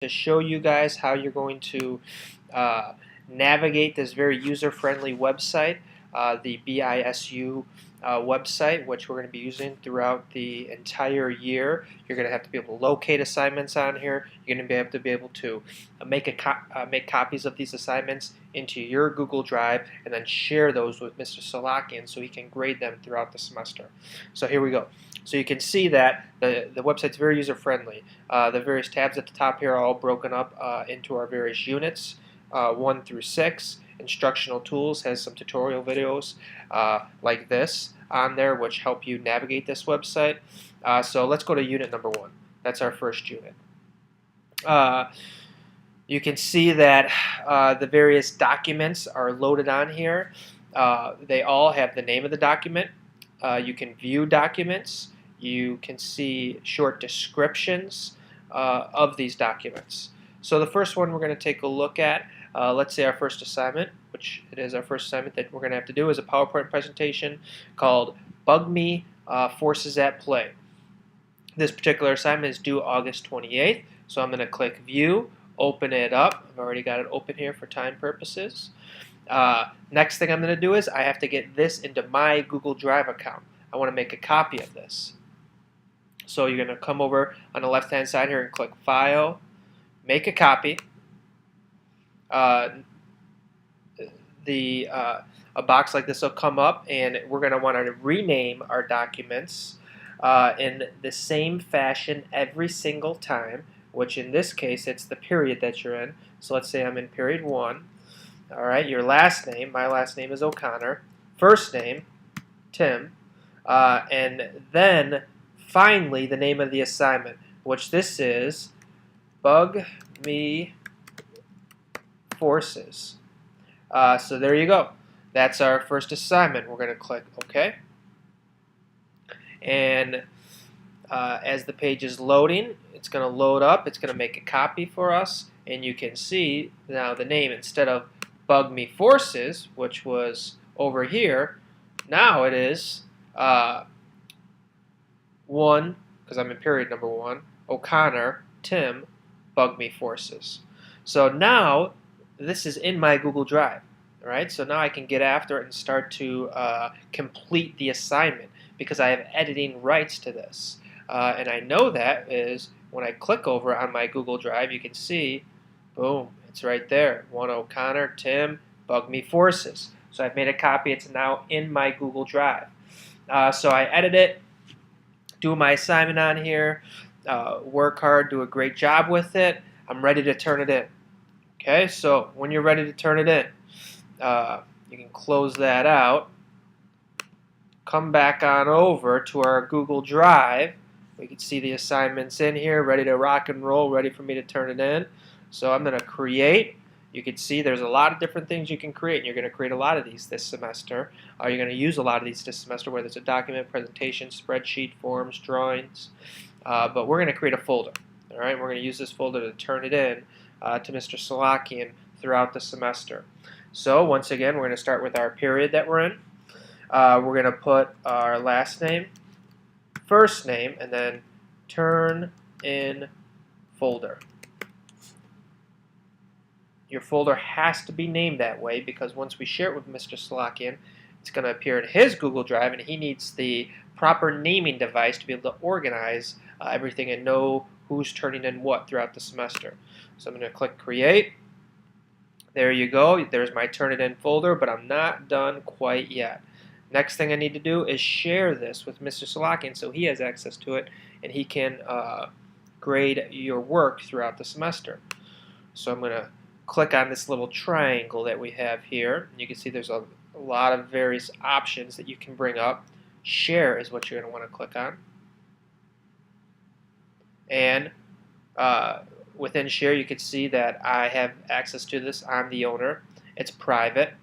to show you guys how you're going to uh, navigate this very user-friendly website, the BICU website, which we're going to be using throughout the entire year. You're going to have to be able to locate assignments on here. You're going to be able to make copies of these assignments into your Google Drive and then share those with Mr. Salakian so he can grade them throughout the semester. So here we go. So you can see that the website's very user-friendly. The various tabs at the top here are all broken up into our various units, 1 through 6. Instructional tools has some tutorial videos like this on there which help you navigate this website. So let's go to unit number 1. That's our first unit. You can see that the various documents are loaded on here. They all have the name of the document. You can view documents. You can see short descriptions of these documents. So the first one we're going to take a look at, let's say our first assignment, which it is our first assignment that we're going to have to do, is a PowerPoint presentation called Bug Me Forces at Play. This particular assignment is due August 28th, so I'm going to click View, open it up. I've already got it open here for time purposes. Next thing I'm going to do is I have to get this into my Google Drive account. I want to make a copy of this. So you're going to come over on the left-hand side here and click File, Make a Copy. A box like this will come up, and we're going to want to rename our documents in the same fashion every single time, which in this case it's the period that you're in. So let's say I'm in period 1. All right, your last name, my last name is O'Connor. First name, Tim. And then finally the name of the assignment, which this is Bug Me Forces. So there you go. That's our first assignment. We're going to click OK. And as the page is loading, it's going to load up. It's going to make a copy for us. And you can see now the name, instead of Bug Me Forces, which was over here, now it is 1, because I'm in period number 1, O'Connor, Tim, Bug Me Forces. So now this is in my Google Drive. All right, so now I can get after it and start to complete the assignment because I have editing rights to this. And I know that is when I click over on my Google Drive, you can see, boom, it's right there. 1 O'Connor, Tim, Bug Me Forces. So I've made a copy. It's now in my Google Drive. So I edit it, do my assignment on here, work hard, do a great job with it. I'm ready to turn it in. Okay, so when you're ready to turn it in, you can close that out. Come back on over to our Google Drive. We can see the assignments in here, ready to rock and roll, ready for me to turn it in. So I'm going to create. You can see there's a lot of different things you can create, and you're going to create a lot of these this semester. You're going to use a lot of these this semester, whether it's a document, presentation, spreadsheet, forms, drawings. But we're going to create a folder. All right, we're going to use this folder to turn it in to Mr. Salakian throughout the semester. So once again, we're going to start with our period that we're in. We're going to put our last name, first name, and then turn in folder. Your folder has to be named that way because once we share it with Mr. Salakian, it's going to appear in his Google Drive, and he needs the proper naming device to be able to organize everything and know who's turning in what throughout the semester. So I'm going to click Create. There you go. There's my Turn It In folder, but I'm not done quite yet. Next thing I need to do is share this with Mr. Salakian so he has access to it and he can grade your work throughout the semester. So I'm going to click on this little triangle that we have here. You can see there's a lot of various options that you can bring up. Share is what you're going to want to click on. And within Share, you can see that I have access to this. I'm the owner. It's private.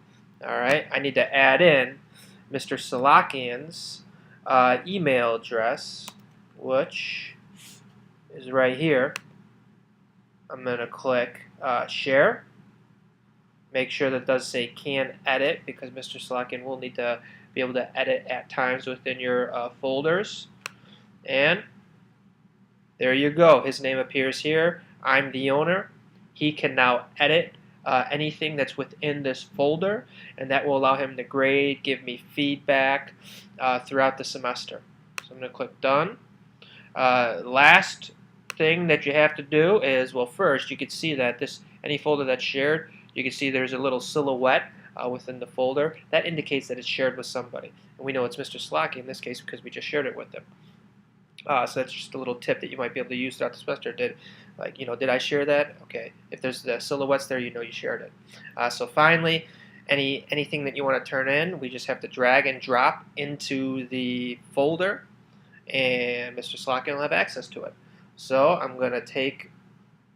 All right. I need to add in Mr. Salakian's email address, which is right here. I'm going to click Share. Make sure that it does say Can Edit because Mr. Salakian will need to be able to edit at times within your folders. And there you go. His name appears here I'm the owner, he can now edit anything that's within this folder, and that will allow him to grade, give me feedback throughout the semester. So I'm going to click Done. Last thing that you have to do is, well, first you can see that any folder that's shared, you can see there's a little silhouette within the folder. That indicates that it's shared with somebody. And we know it's Mr. Slocky in this case because we just shared it with him. So that's just a little tip that you might be able to use throughout the semester. Did I share that? Okay. If there's the silhouettes there, you know you shared it. So finally, anything that you want to turn in, we just have to drag and drop into the folder, and Mr. Slocky will have access to it. So I'm going to take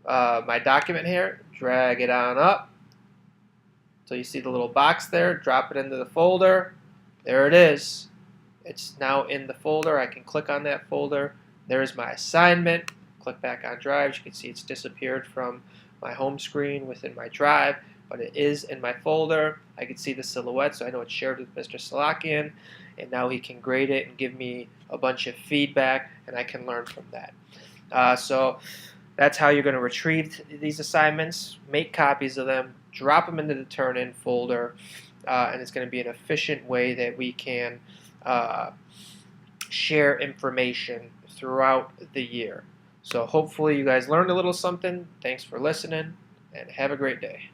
my document here, drag it on up. So you see the little box there, drop it into the folder. There it is. It's now in the folder. I can click on that folder. There's my assignment. Click back on Drive. You can see it's disappeared from my home screen within my Drive, but it is in my folder. I can see the silhouette, so I know it's shared with Mr. Salakian, and now he can grade it and give me a bunch of feedback, and I can learn from that. So that's how you're going to retrieve these assignments, make copies of them, drop them into the turn-in folder, and it's going to be an efficient way that we can share information throughout the year. So hopefully you guys learned a little something. Thanks for listening, and have a great day.